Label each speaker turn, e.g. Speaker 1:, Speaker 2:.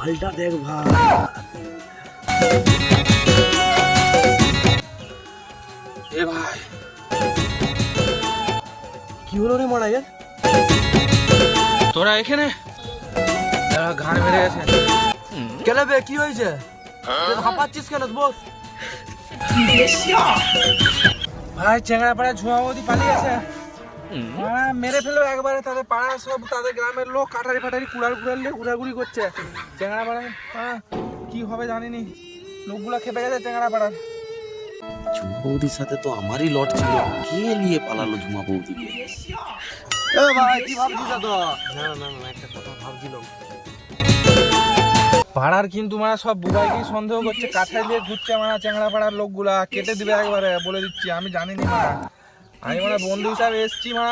Speaker 1: মালটা দেখ ভাই।
Speaker 2: এ ভাই
Speaker 1: কি হলো রে মারা এর?
Speaker 2: তোরা এখানে ঘাড় মেরে গেছে।
Speaker 1: কেন বে কি হয়েছে? হাঁপাচ্ছিস কেন বস?
Speaker 2: ভাই চেংড়া পাড়া ঝুমা বৌদি পালিয়েছে। মেরে ফেললো একবারে। তাদের পাড়ার সব তাদের গ্রামের লোক কাটারি ফাটারি কুড়াল নিয়ে ঘুরাঘুরি করছে। চেংড়া পাড়া কি হবে জানিনি। লোকগুলা খেপে গেছে চেংড়া পাড়ার।
Speaker 3: ঝুমা বৌদির সাথে তো আমারই লট ছিল, কে নিয়ে পালালো ঝুমা বৌদিকে?
Speaker 1: এ ভাই কি ভাবছিস তো? না একটা কথা ভাবছিলাম।
Speaker 2: পাড়ার কিন্তু মানে সব বুড়াইকেই সন্দেহ করছে, কাঠায় দিয়ে ঘুরছে মানে চেংড়া পাড়ার লোকগুলা কেটে দিবে একবারে বলে দিচ্ছি। আমি জানিনি মানে, আমি মানে বন্ধু হিসাবে এসছি মানে